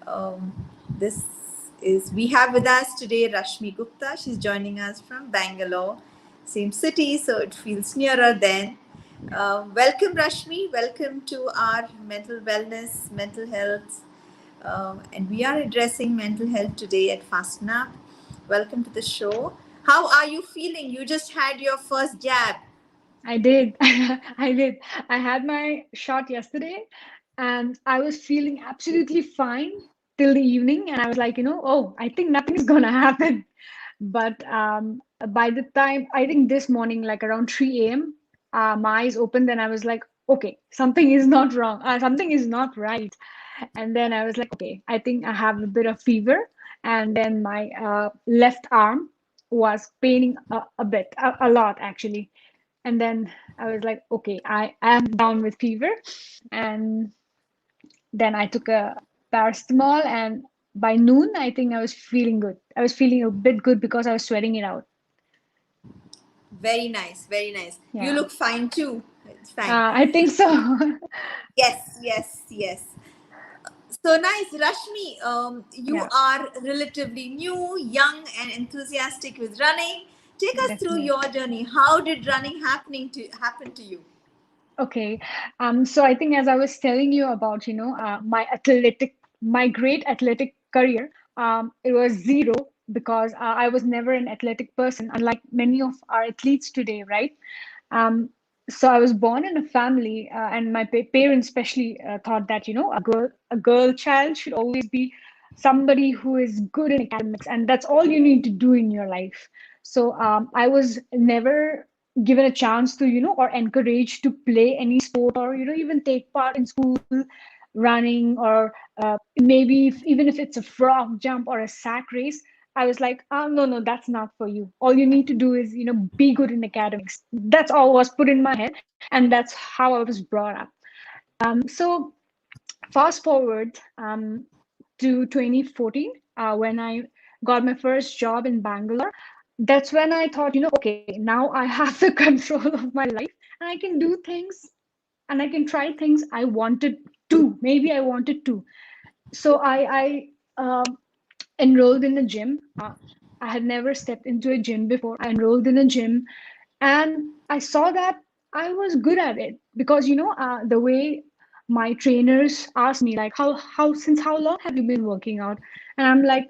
Um, this we have with us today Rashmi Gupta. She's joining us from Bangalore, same city, so it feels nearer then. Welcome, Rashmi. Welcome to our mental wellness, mental health, and we are addressing mental health today at Fast&Up. Welcome to the show. How are you feeling? You just had your first jab. I did. I did. I had my shot yesterday and I was feeling absolutely fine till the evening. And I was like, oh, I think nothing is going to happen. But by the time, I think this morning, like around 3 a.m., my eyes opened and I was like, okay, something is not wrong. Something is not right. And then I was like, okay, I think I have a bit of fever. And then my left arm was paining a bit, a lot actually. And then I was like, okay, I am down with fever. And then I took a paracetamol, and by noon, I think I was feeling good. I was feeling a bit good because I was sweating it out. Very nice, very nice. You Yeah, look fine too. It's fine. I think so. Yes, yes, yes. So nice, Rashmi. You Yeah, are relatively new, young, and enthusiastic with running. Take us through definitely. your journey. How did running happen to you? Okay. So I think as I was telling you about, my great athletic career, it was zero because I was never an athletic person, unlike many of our athletes today, right? Um, so I was born in a family, and my parents especially thought that, a girl child should always be somebody who is good in academics, and that's all you need to do in your life. So I was never given a chance to, or encouraged to play any sport or, even take part in school running or maybe even if it's a frog jump or a sack race. I was like, oh, no, no, that's not for you. All you need to do is, be good in academics. That's all was put in my head, and that's how I was brought up. So fast forward to 2014, when I got my first job in Bangalore. That's when I thought, okay, now I have the control of my life and I can do things and I can try things I wanted to. Maybe I wanted to. So I enrolled in a gym. I had never stepped into a gym before. I enrolled in a gym and I saw that I was good at it because the way my trainers asked me like how since how long have you been working out, and I'm like,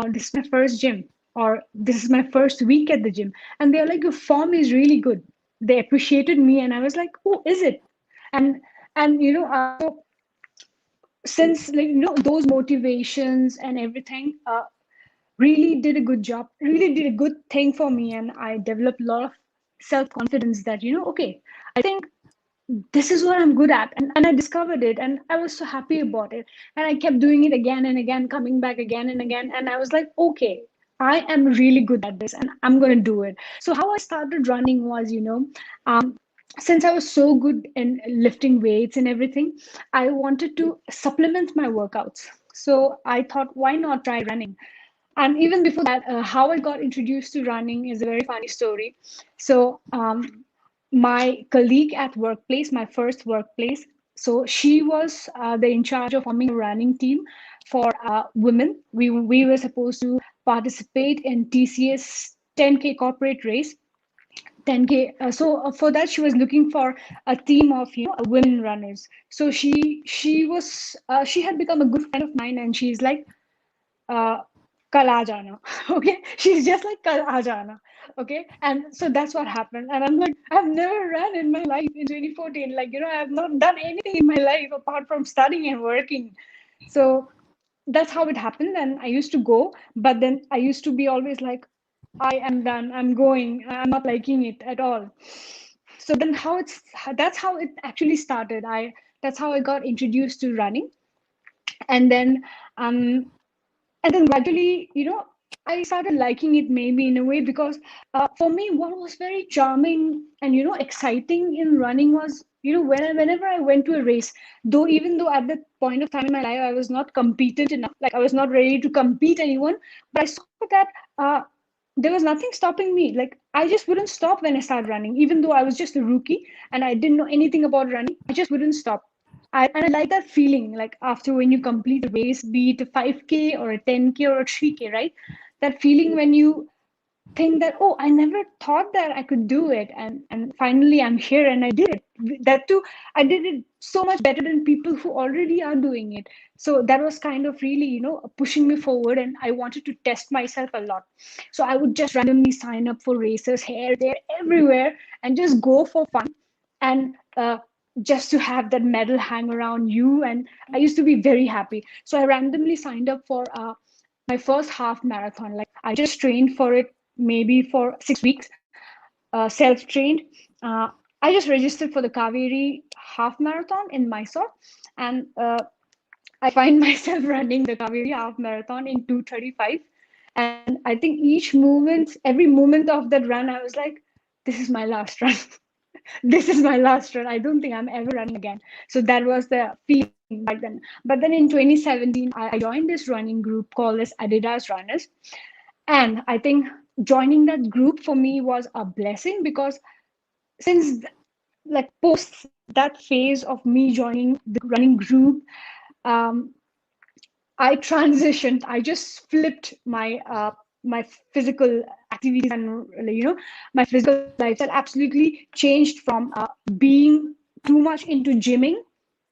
this is my first gym, or this is my first week at the gym, and they're like, your form is really good. They appreciated me and I was like, oh, is it? And so since like those motivations and everything really did a good job, really did a good thing for me. And I developed a lot of self confidence that, okay, I think this is what I'm good at. And I discovered it and I was so happy about it. And I kept doing it again and again, coming back again and again. And I was like, okay, I am really good at this and I'm going to do it. So, how I started running was, since I was so good in lifting weights and everything, I wanted to supplement my workouts. So I thought, why not try running? And even before that, how I got introduced to running is a very funny story. So my colleague at workplace, my first workplace, so she was the in charge of forming a running team for women. We were supposed to participate in TCS 10K corporate race. 10K. So for that, she was looking for a team of women runners. So she had become a good friend of mine, and she's like, uh, kal aa jana. Okay, she's just like kal aa jana. Okay, and so that's what happened. And I'm like, I've never run in my life in 2014. Like, I have not done anything in my life apart from studying and working. So that's how it happened. And I used to go, but then I used to be always like, I am done, I'm going, I'm not liking it at all. So then that's how it actually started. I That's how I got introduced to running. And then um gradually, I started liking it, maybe in a way, because for me what was very charming and exciting in running was, whenever I went to a race, though even though at that point of time in my life I was not competent enough, like I was not ready to compete anyone, but I saw that uh, there was nothing stopping me. Like, I just wouldn't stop when I started running, even though I was just a rookie and I didn't know anything about running. I just wouldn't stop. And I like that feeling, like after when you complete a race, be it a 5K or a 10K or a 3K, right? That feeling when you think that, oh, I never thought that I could do it, and finally I'm here and I did it. That too, I did it so much better than people who already are doing it. So that was kind of really, pushing me forward, and I wanted to test myself a lot. So I would just randomly sign up for races here, there, everywhere, and just go for fun, and just to have that medal hang around you. And I used to be very happy. So I randomly signed up for my first half marathon. Like I just trained for it maybe for 6 weeks, self-trained. Uh, I just registered for the Kaveri half marathon in Mysore, and I find myself running the Kaveri half marathon in 2:35. And I think every moment of that run, I was like, "This is my last run. This is my last run. I don't think I'm ever running again." So that was the feeling back then. But then in 2017, I joined this running group called as Adidas Runners, and I think joining that group for me was a blessing, because since like post that phase of me joining the running group, um, I transitioned. I just flipped my physical activities, and my physical lifestyle absolutely changed from being too much into gymming,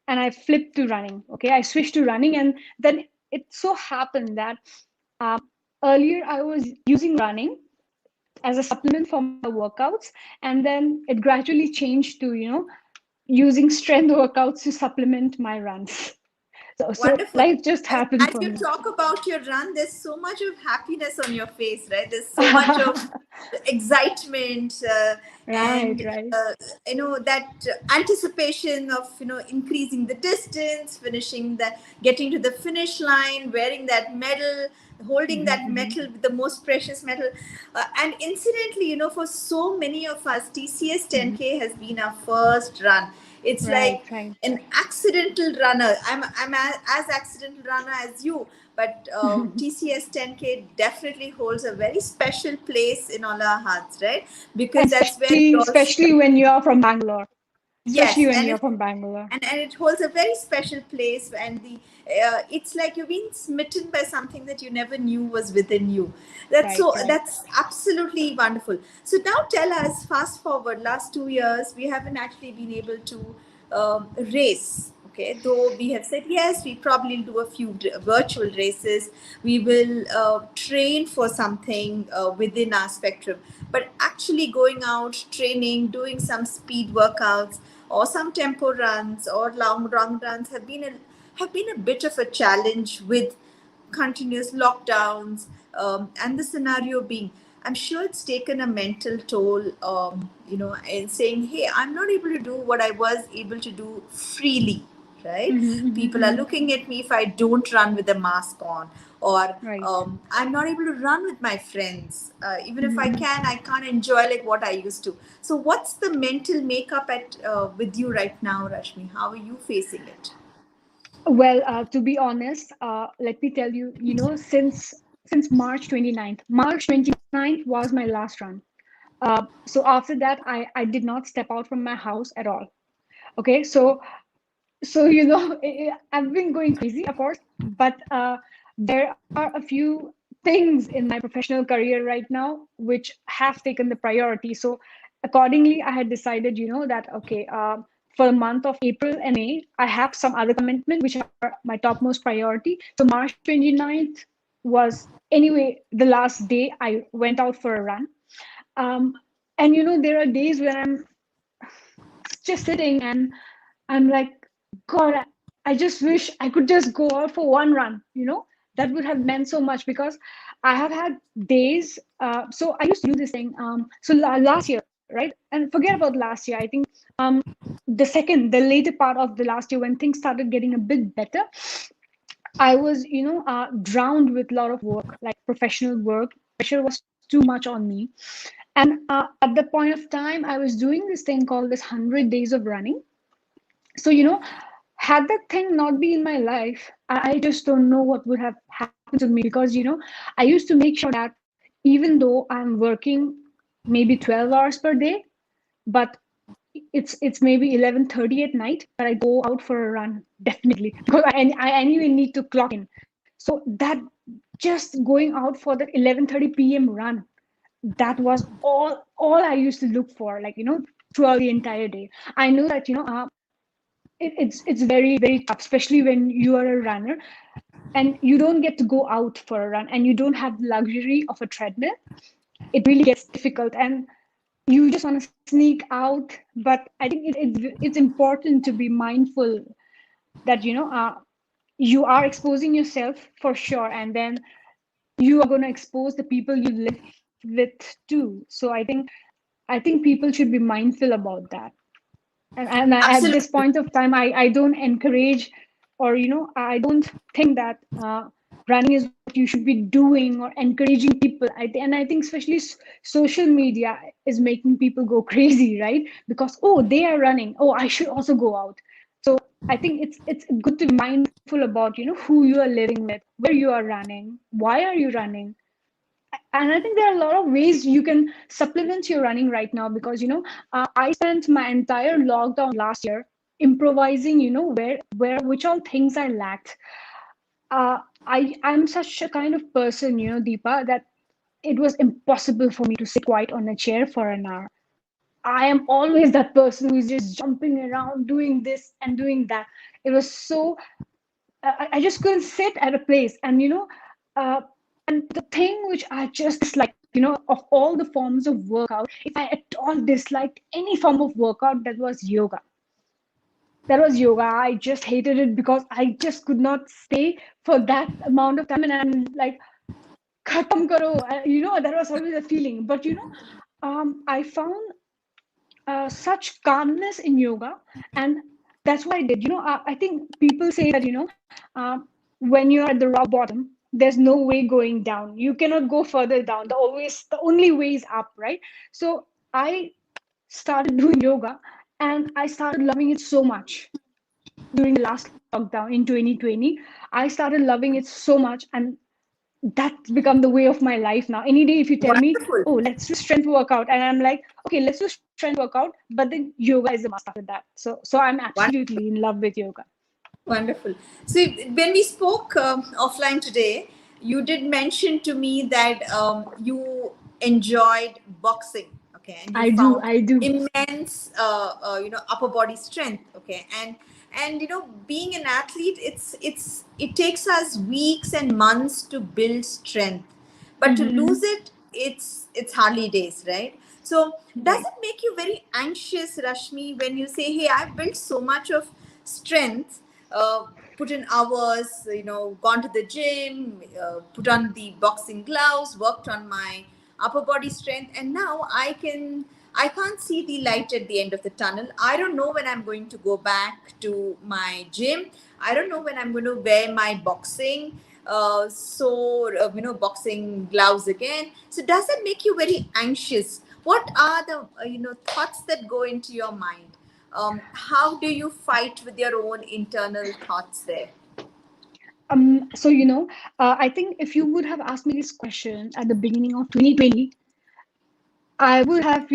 and I flipped to running. Okay, I switched to running, and then it so happened that um, earlier I was using running as a supplement for my workouts, and then it gradually changed to using strength workouts to supplement my runs. So Wonderful. life just happened As for you me. talk about your run, there's so much of happiness on your face, right? There's so much of excitement, Right, and right. that anticipation of increasing the distance, finishing the getting to the finish line, wearing that medal, holding Hmm, that hmm. medal, the most precious medal. And incidentally, for so many of us, TCS Hmm. 10K has been our first run. It's Right, like right. an accidental runner. I'm as accidental runner as you, but TCS 10K definitely holds a very special place in all our hearts, right? Because And that's where we all especially start. when you are from Bangalore. Especially Yes, when you're from Bangalore. and it holds a very special place, and the it's like you're being smitten by something that you never knew was within you. Right, right. That's absolutely wonderful. So now tell us, fast forward last 2 years, we haven't actually been able to race. Okay, though we have said yes, we probably do a few virtual races. We will train for something within our spectrum, but actually going out, training, doing some speed workouts or some tempo runs or long runs have been a bit of a challenge with continuous lockdowns, and the scenario being, I'm sure it's taken a mental toll, in saying, hey, I'm not able to do what I was able to do freely, right? Hmm, hmm, People are hmm. looking at me if I don't run with a mask on, or Right. I'm not able to run with my friends. Even if I Hmm. can, I can't enjoy like what I used to. So what's the mental makeup at with you right now, Rashmi? How are you facing it? Well, to be honest, let me tell you, since March 29th, March 29th was my last run. So after that, I did not step out from my house at all. Okay, so I've been going crazy, of course, but there are a few things in my professional career right now which have taken the priority. So accordingly, I had decided, that okay, for the month of April and May, I have some other commitments which are my topmost priority. So March 29th was anyway the last day I went out for a run. um, and there are days when I'm just sitting and I'm like, God, I just wish I could just go out for one run. That would have meant so much, because I have had days. So I used to do this thing. So last year, right? And forget about last year. I think um, the later part of the last year, when things started getting a bit better, I was, drowned with a lot of work, like professional work. Pressure was too much on me. And at the point of time, I was doing this thing called this 100 days of running. So, had that thing not be in my life, I just don't know what would have happened to me, because, I used to make sure that even though I'm working maybe 12 hours per day, but it's maybe 11:30 at night, but I go out for a run definitely because I anyway need to clock in. So that just going out for the 11:30 p.m. run, that was all I used to look for, like, throughout the entire day. I know that, it's very, very tough, especially when you are a runner and you don't get to go out for a run and you don't have the luxury of a treadmill. It really gets difficult and you just want to sneak out. But I think it's important to be mindful that, you are exposing yourself for sure, and then you are going to expose the people you live with too. So I think people should be mindful about that. And at this Absolutely. point of time, I don't encourage, or I don't think that running is what you should be doing or encouraging people. And I think especially social media is making people go crazy, right? Because, oh, they are running, oh, I should also go out. So I think it's good to be mindful about, who you are living with, where you are running, why are you running. And I think there are a lot of ways you can supplement your running right now, because I spent my entire lockdown last year improvising, where which all things I lacked. I'm such a kind of person, Deepa, that it was impossible for me to sit quiet on a chair for an hour. I am always that person who is just jumping around doing this and doing that. It was so I just couldn't sit at a place. And uh, and the thing which I just disliked, of all the forms of workout, if I at all disliked any form of workout, that was yoga. That was yoga. I just hated it because I just could not stay for that amount of time. And I'm like, khatam karo. That was always a feeling. But I found such calmness in yoga, and that's what I did. I think people say that, when you're at the rock bottom, there's no way going down. You cannot go further down. The only way is up, right? So I started doing yoga, and I started loving it so much during the last lockdown in 2020. I started loving it so much, and that's become the way of my life now. Any day, if you tell me, Wonderful. oh, let's do strength workout, and I'm like, okay, let's do strength workout, but then yoga is a must after that. So I'm Wonderful. absolutely in love with yoga. Wonderful. So, when we spoke offline today, you did mention to me that you enjoyed boxing, okay, and you found I do. immense, upper body strength, okay, and being an athlete, it takes us weeks and months to build strength, but to Mm-hmm. lose it, it's hardly days, right? So, does Right. it make you very anxious, Rashmi, when you say, "Hey, I've built so much of strength"? uh, Put in hours, gone to the gym, put on the boxing gloves, worked on my upper body strength, and now I can't see the light at the end of the tunnel. I don't know when I'm going to go back to my gym. I don't know when I'm going to wear my boxing gloves again. So does it make you very anxious? What are the thoughts that go into your mind? How do you fight with your own internal thoughts there? So I think if you would have asked me this question at the beginning of 2020, I would have,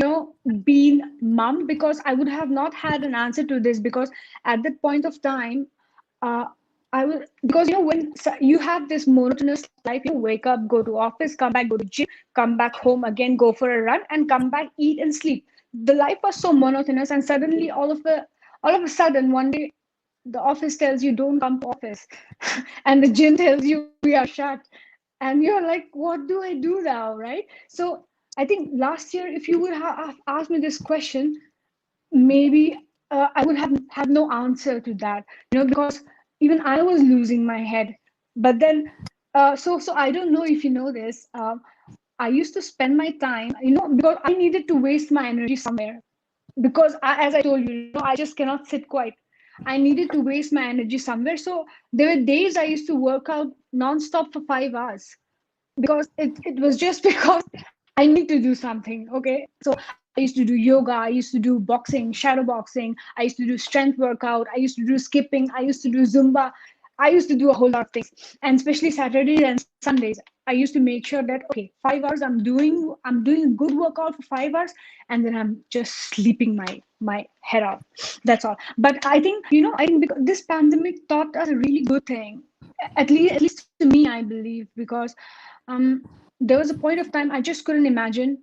been mum, because I would have not had an answer to this, because at that point of time, uh, I will, because when you have this monotonous life, wake up, go to office, come back, go to gym, come back home again, go for a run, and come back, eat and sleep. The life was so monotonous, and suddenly, all of a sudden, one day, the office tells you don't come to office, and the gym tells you we are shut, and you're like, what do I do now, right? So I think last year, if you would have asked me this question, maybe I would have no answer to that, because even I was losing my head. But then, so I don't know if you know this. I used to spend my time, because I needed to waste my energy somewhere. Because as I told you, I just cannot sit quiet. I needed to waste my energy somewhere. So there were days I used to work out nonstop for 5 hours, because it was just because I need to do something. Okay. So I used to do yoga, I used to do boxing, shadow boxing, I used to do strength workout, I used to do skipping, I used to do Zumba, I used to do a whole lot of things. And especially Saturdays and Sundays, I used to make sure that, okay, 5 hours I'm doing a good workout for 5 hours, and then I'm just sleeping my my head out. That's all. But I think, because this pandemic taught us a really good thing. At least to me, I believe, because um, there was a point of time I just couldn't imagine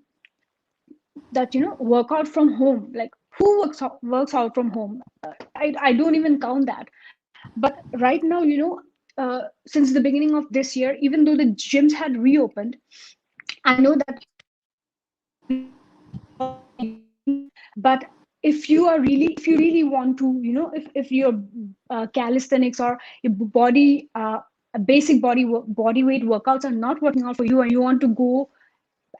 that, work out from home. Like, who works out from home? I don't even count that. But right now, since the beginning of this year, even though the gyms had reopened, I know that, people are using it. But if you really want to, if your calisthenics or your body, basic body weight workouts are not working out for you, and you want to go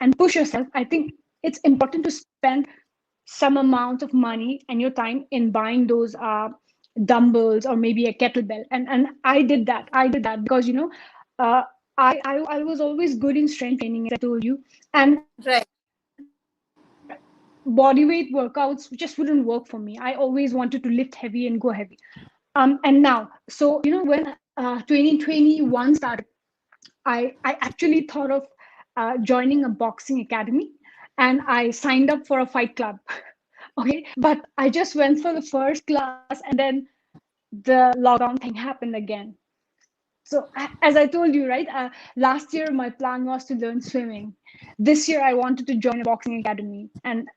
and push yourself, I think it's important to spend some amount of money and your time in buying those dumbbells or maybe a kettlebell. And I did that because, uh, I was always good in strength training, as I told you. And Right. body weight workouts just wouldn't work for me. I always wanted to lift heavy and go heavy. And now, so, when 2021 started, I actually thought of joining a boxing academy, and I signed up for a fight club. Okay, but I just went for the first class, and then the lockdown thing happened again. So, as I told you, right, last year my plan was to learn swimming. This year I wanted to join a boxing academy, and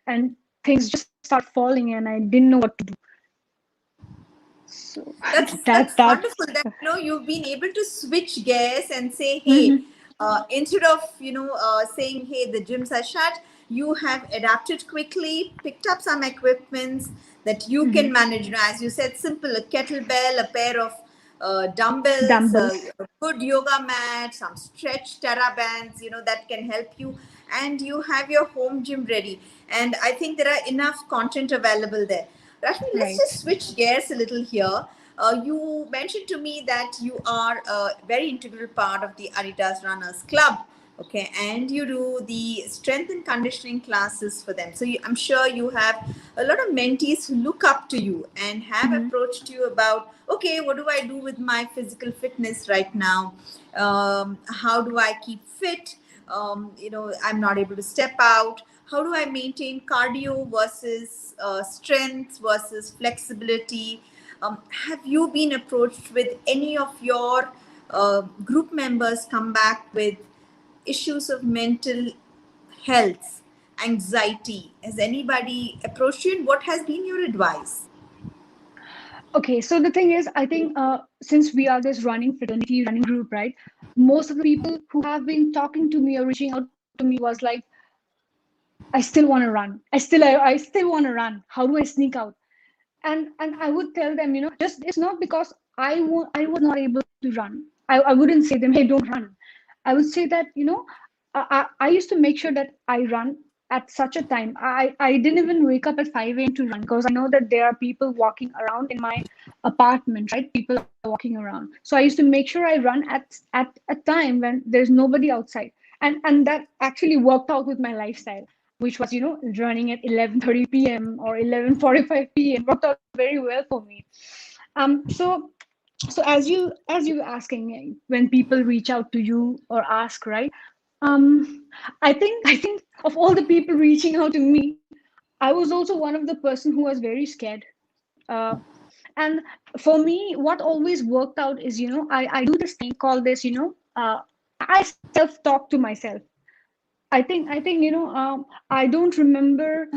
things just start falling, and I didn't know what to do. So That's that wonderful that you've been able to switch gears and say, hey, Mhm. instead of saying, hey, the gyms are shut, you have adapted quickly, picked up some equipments that you can Mhm. manage. As you said, simple, a kettlebell, a pair of dumbbells, Dumbbells, a good yoga mat, some stretch terra bands, that can help you, and you have your home gym ready. And I think there are enough content available there. Rashmi, let's right? just switch gears a little here. You mentioned to me that you are a very integral part of the Adidas Runners Club, okay, and you do the strength and conditioning classes for them. So I'm sure you have a lot of mentees who look up to you and have Mhm. approached you about, okay, what do I do with my physical fitness right now? How do I keep fit? I'm not able to step out. How do I maintain cardio versus strength versus flexibility? Have you been approached with any of your group members come back with issues of mental health, anxiety? Has anybody approached you, and what has been your advice? Okay, so the thing is, I think, since we are this running fraternity, running group, right? Most of the people who have been talking to me or reaching out to me was like, I still want to run. I still want to run. How do I sneak out? And I would tell them, just it's not because I was not able to run. I wouldn't say them, hey, don't run. I would say that, I used to make sure that I run at such a time. I didn't even wake up at 5 a.m. to run, because I know that there are people walking around in my apartment, right? People are walking around. So I used to make sure I run at a time when there's nobody outside. And that actually worked out with my lifestyle, which was, running at 11:30 p.m. or 11:45 p.m. worked out very well for me. So as you were asking, when people reach out to you or ask, right? I think of all the people reaching out to me, I was also one of the person who was very scared. Uh, and for me, what always worked out is, I do this thing called this, I self-talk to myself. I think I don't remember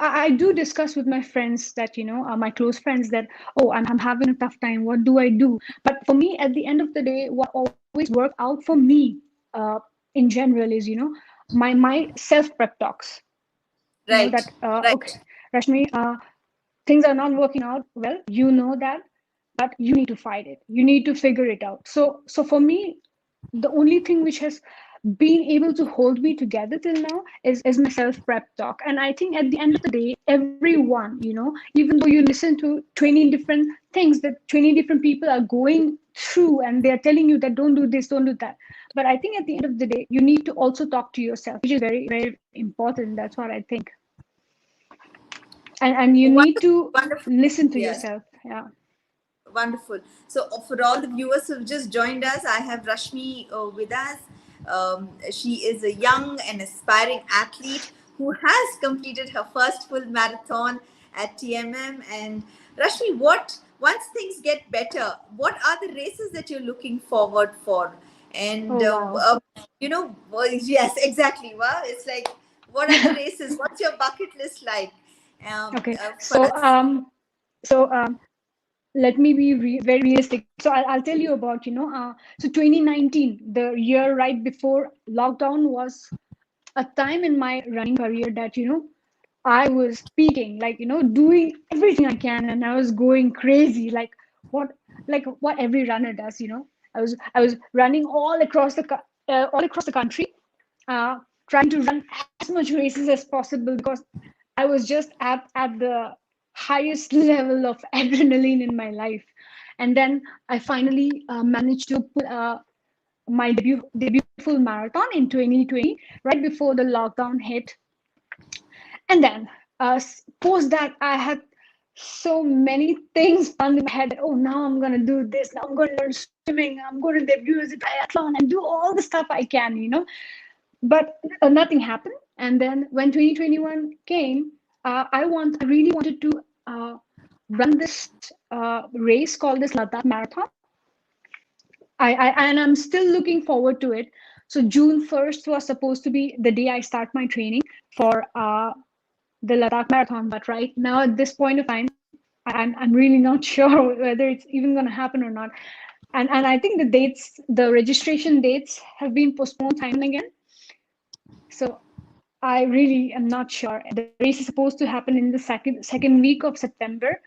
I do discuss with my friends that, my close friends, that, oh, I'm having a tough time. What do I do? But for me, at the end of the day, what always worked out for me, in general, is, my self prep talks. Right, That, okay, right. Rashmi, things are not working out well. You know that, but you need to fight it. You need to figure it out. So for me, the only thing which has been able to hold me together till now is my self prep talk. And I think at the end of the day, everyone, even though you listen to 20 different things that 20 different people are going through, and they're telling you that don't do this, don't do that, but I think at the end of the day, you need to also talk to yourself, which is very, very important. That's what I think. And you need Wonderful, to wonderful. listen to Yes. yourself. Yeah. Wonderful. So, for all the viewers who've just joined us, I have Rashmi with us. She is a young and aspiring athlete who has completed her first full marathon. at TMM. And Rashmi, what once things get better, what are the races that you're looking forward for? And Oh, wow. yes, exactly. Well, it's like, what are the races? What's your bucket list like? Okay. For Let me be very realistic. So I'll tell you about, 2019, the year right before lockdown, was a time in my running career that, I was peaking, like, doing everything I can, and I was going crazy, what, what every runner does, I was running all across the country, trying to run as much races as possible because I was just at the highest level of adrenaline in my life. And then I finally managed to put my debut full marathon in 2020, right before the lockdown hit. And then post that, I had so many things planned in my head. Oh, now I'm gonna do this. Now I'm gonna learn swimming. I'm going to debut as a triathlon and do all the stuff I can, But nothing happened. And then when 2021 came, I really wanted to run this race called this Ladakh Marathon. And I'm still looking forward to it. So June 1st was supposed to be the day I start my training for the Ladakh Marathon. But right now, at this point of time, I'm really not sure whether it's even going to happen or not. And I think the registration dates have been postponed time and again. So I really am not sure. The race is supposed to happen in the second week of September.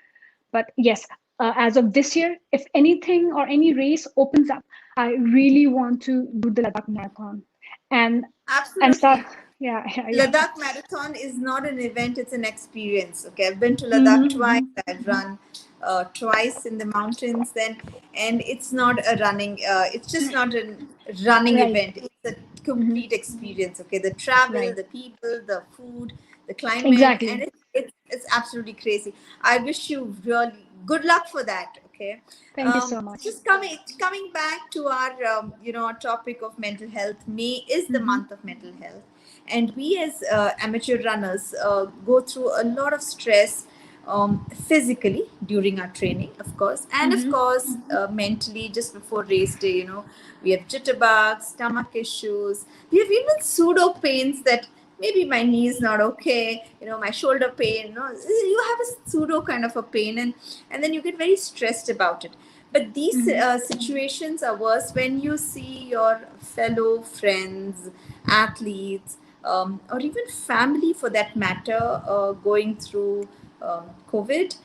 But yes, as of this year, if anything or any race opens up, I really want to do the Ladakh Marathon, and and start. absolutely. Yeah, yeah, yeah. Ladakh Marathon is not an event, it's an experience. Okay, I've been to Ladakh Mm-hmm, twice, mm-hmm. I've run twice in the mountains then, and it's not a running, it's just not a running Right. event, it's a Mm-hmm. complete experience. Okay, the travel, Right. the people, the food, the climate, and Exactly. it's absolutely crazy. I wish you really good luck for that. Okay, Thank you so much. just coming back to our our topic of mental health. May is the Mm-hmm. month of mental health, and we as amateur runners go through a lot of stress, physically during our training, of course, and of Mm-hmm. course mentally just before race day. We have jitterbugs, stomach issues, we have even pseudo pains that maybe my knee is not okay, my shoulder pain, you have a pseudo kind of a pain, and then you get very stressed about it. But these Mm-hmm. situations are worse when you see your fellow friends, athletes, or even family for that matter, going through COVID.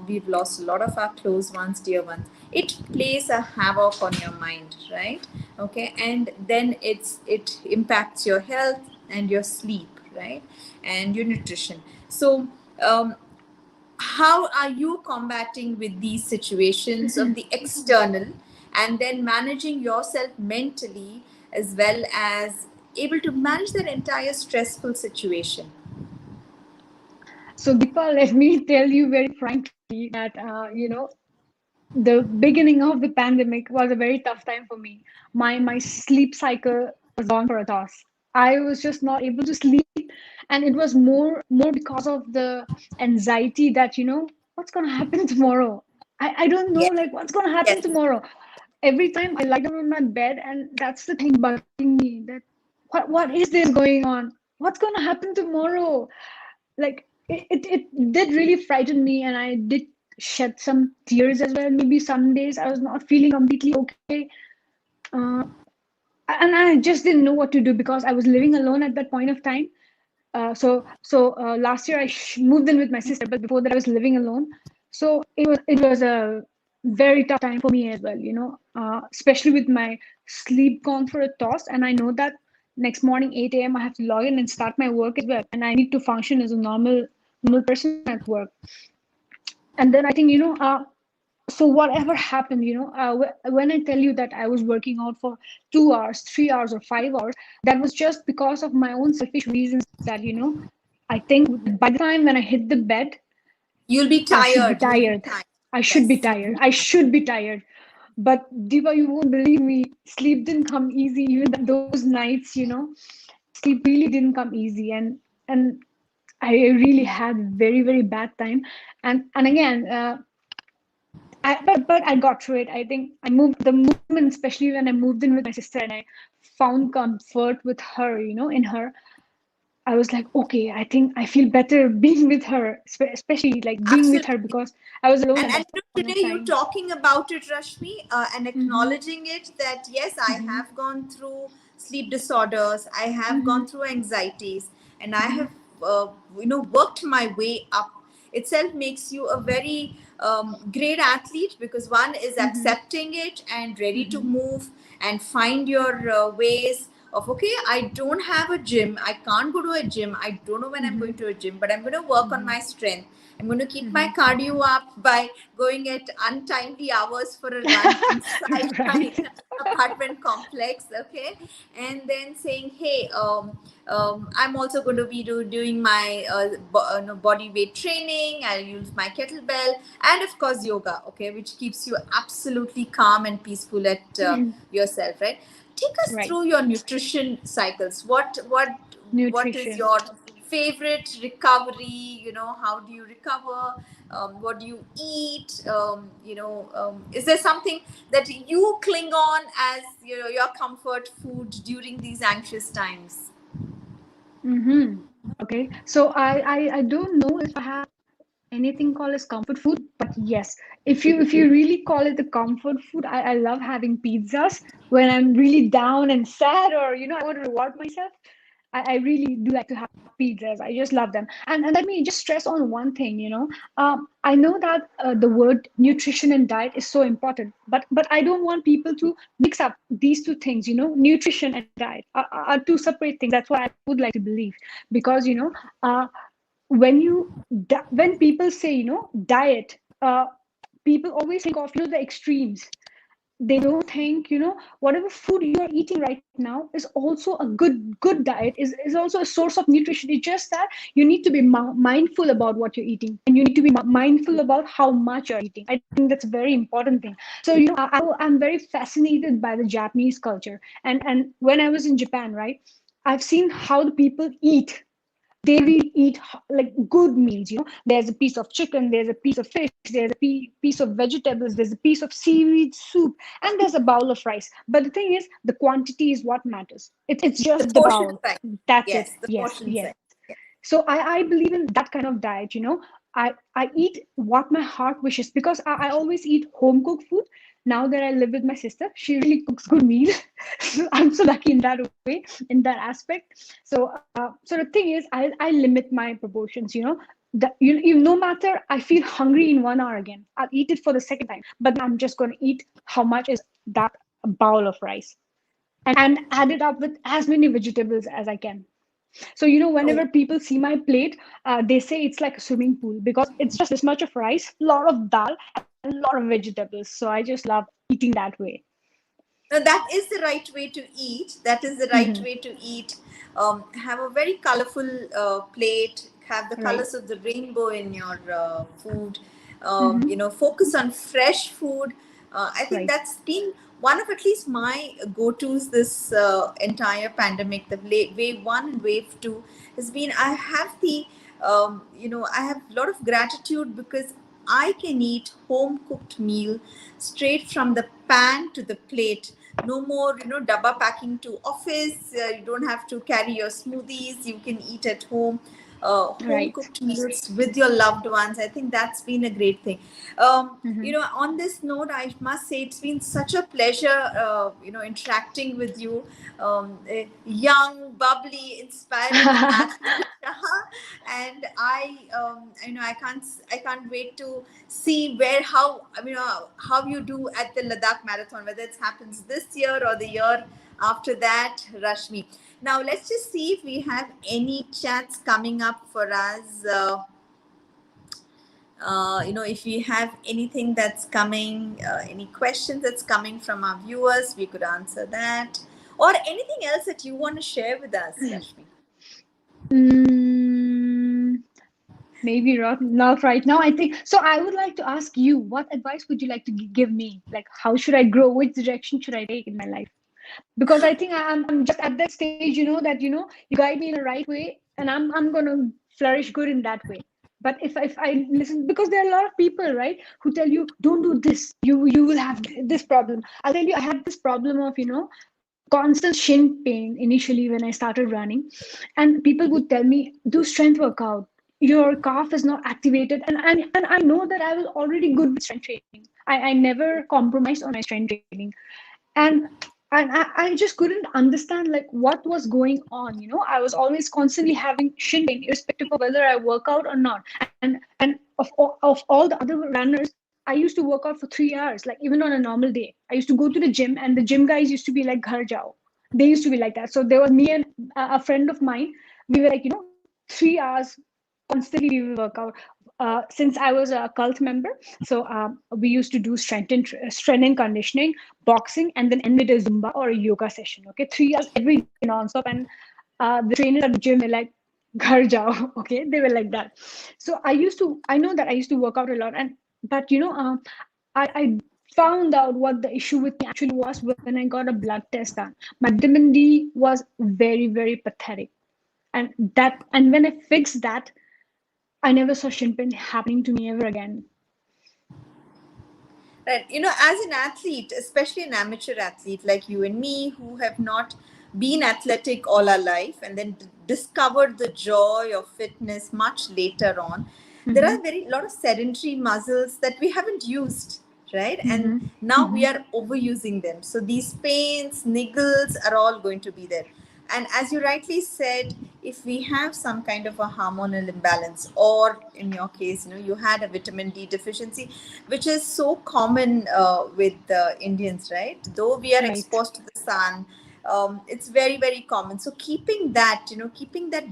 We've lost a lot of our close ones, dear ones. It plays a havoc on your mind, right? Okay, and then it impacts your health and your sleep, right, and your nutrition. So, how are you combating with these situations of the external, and then managing yourself mentally as well as able to manage that entire stressful situation? So, Deepa, let me tell you very frankly that the beginning of the pandemic was a very tough time for me. My sleep cycle was gone for a toss. I was just not able to sleep, and it was more because of the anxiety that what's gonna happen tomorrow. I don't know, Yes, like, what's gonna happen yes, tomorrow. Every time I lie down on my bed, and that's the thing bugging me, that what is this going on? What's gonna happen tomorrow? Like, it did really frighten me, and I did shed some tears as well. Maybe some days I was not feeling completely okay, uh, and I just didn't know what to do because I was living alone at that point of time. So last year I moved in with my sister, but before that I was living alone. So it was a very tough time for me as well, especially with my sleep gone for a toss, and I know that next morning 8 a.m. I have to log in and start my work as well, and I need to function as a normal person at work. And then I think, so whatever happened, when I tell you that I was working out for 2 hours, 3 hours, or 5 hours, that was just because of my own selfish reasons, that I think by the time when I hit the bed, you'll be I should be tired, you'll be tired. tired. I should be Yes, tired. I should be tired. But Diva, you won't believe me. Sleep didn't come easy. Even those nights, sleep really didn't come easy. And I really had very, very bad time. And again, but I got through it. I think I moved the moment, especially when I moved in with my sister and I found comfort with her, in her. I was like, okay, I think I feel better being with her, especially like being with her Absolutely. because I was alone And at that you point of today you're time. talking about it, Rashmi, and Mm-hmm, acknowledging it that yes, I mm-hmm, have gone through sleep disorders, I have mm-hmm, gone through anxieties, and I mm-hmm, have worked my way up. Itself makes you a very great athlete, because one is mm-hmm, accepting it and ready to mm-hmm, move and find your ways of, okay, I don't have a gym, I can't go to a gym, I don't know when I'm mm-hmm, going to a gym, but I'm going to work on mm-hmm, my strength. I'm going to keep my mm-hmm. cardio up by going at untimely hours for a run inside my Right. apartment complex. Okay. And then saying, hey, I'm also going to be doing my no, body weight training. I'll use my kettlebell, and of course yoga, okay, which keeps you absolutely calm and peaceful at yourself, right? Take us Right. through your nutrition cycles. What is Nutrition. your favorite recovery? How do you recover? What do you eat? Is there something that you cling on as your comfort food during these anxious times? Mm-hmm. Okay. So I don't know if I have anything called as comfort food, but yes, if you really call it the comfort food, I love having pizzas when I'm really down and sad, or I want to reward myself. I really do like to have pizzas. I just love them. And let me just stress on one thing. I know that the word nutrition and diet is so important, but I don't want people to mix up these two things. Nutrition and diet are two separate things. That's what I would like to believe, because uh, when people say diet, people always think of the extremes. They don't think whatever food you are eating right now is also a good diet, is also a source of nutrition. It's just that you need to be mindful about what you're eating, and you need to be mindful about how much you're eating. I think that's a very important thing. So I'm very fascinated by the Japanese culture, and when I was in Japan, right, I've seen how the people eat. They really eat like good meals. There's a piece of chicken, there's a piece of fish, there's a piece of vegetables, there's a piece of seaweed soup, and there's a bowl of rice. But the thing is, the quantity is what matters. It's The just the portion bowl. size. That's it. Yes, the Yes, portion yes. size. Yeah. So I believe in that kind of diet. I eat what my heart wishes, because I always eat home cooked food. Now that I live with my sister, she really cooks good meals. I'm so lucky in that way, in that aspect. So the thing is, I limit my proportions. No matter, I feel hungry in 1 hour again, I'll eat it for the second time, but then I'm just going to eat how much is that bowl of rice, and add it up with as many vegetables as I can. So, Oh, whenever people see my plate, they say it's like a swimming pool, because it's just this much of rice, a lot of dal, and a lot of vegetables. So I just love eating that way. now that is the right way to eat. That is the right Hmm. way to eat. Have a very colorful plate. Have the Right. colors of the rainbow in your food. Hmm. Focus on fresh food. I think Right. that's been one of at least my go-tos this entire pandemic. The wave one and wave two has been. I have I have a lot of gratitude because I can eat home cooked meal straight from the pan to the plate. No more, dabba packing to office. You don't have to carry your smoothies. You can eat at home. Home Right. cooked meals with your loved ones. I think that's been a great thing. Hmm. On this note, I must say it's been such a pleasure, interacting with you. Young, bubbly, inspiring athlete. And I can't wait to see how you do at the Ladakh marathon, whether it happens this year or the year after that, Rashmi. Now let's just see if we have any chats coming up for us. If we have anything that's coming, any questions that's coming from our viewers, we could answer that, or anything else that you want to share with us, Rashmi. Mm, maybe not right now. I think so. I would like to ask you, what advice would you like to give me? Like, how should I grow? Which direction should I take in my life? Because I think I'm just at that stage, that you guide me in the right way, and I'm gonna flourish good in that way. But if I listen, because there are a lot of people, right, who tell you, don't do this, you will have this problem. I'll tell you, I had this problem of, constant shin pain initially when I started running. And people would tell me, do strength workout. Your calf is not activated. And I know that I was already good with strength training. I never compromised on my strength training. And I just couldn't understand like what was going on. I was always constantly having shin pain, irrespective of whether I work out or not. And of all the other runners, I used to work out for 3 hours, like even on a normal day. I used to go to the gym, and the gym guys used to be like, "Ghar jao." They used to be like that. So there was me and a friend of mine. We were like, 3 hours constantly we will work out. Since I was a cult member, so we used to do strength and conditioning, boxing, and then end with a Zumba or a yoga session. Okay, 3 hours every day nonstop, and the trainers at the gym were like, "Ghar jao." Okay, they were like that. So I know that I used to work out a lot, but I found out what the issue with me actually was when I got a blood test done. My vitamin D was very, very pathetic, and when I fixed that, I never saw shin pain happening to me ever again. Right. As an athlete, especially an amateur athlete like you and me, who have not been athletic all our life and then discovered the joy of fitness much later on, there Mm-hmm. are very lot of sedentary muscles that we haven't used, right? And Mm-hmm. now we Mm-hmm. are overusing them. So these pains, niggles are all going to be there. And as you rightly said, if we have some kind of a hormonal imbalance, or in your case, you had a vitamin D deficiency, which is so common with Indians, right? Though we are Right. exposed to the sun, it's very, very common. So keeping that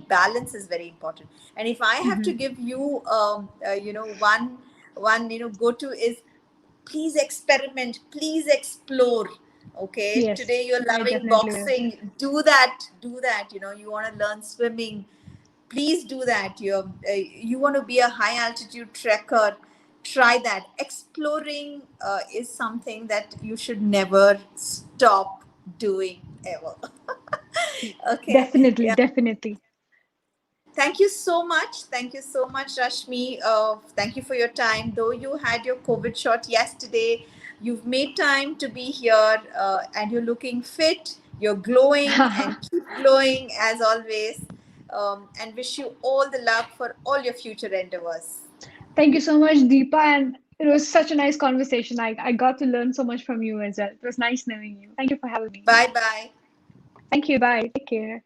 balance is very important. And if I have to Mm-hmm. give you, one go to is, please experiment, please explore. Okay, Yes, today you're I loving definitely will. boxing, do that. You want to learn swimming, please do that. You want to be a high altitude trekker, try that. Exploring is something that you should never stop doing ever. Okay. Definitely, Yeah. definitely. Thank you so much. Thank you so much, Rashmi. Thank you for your time. Though you had your COVID shot yesterday, you've made time to be here, and you're looking fit. You're glowing and keep glowing as always. And wish you all the luck for all your future endeavors. Thank you so much, Deepa. And it was such a nice conversation. I got to learn so much from you as well. It was nice knowing you. Thank you for having me. Bye bye. Thank you. Bye. Take care.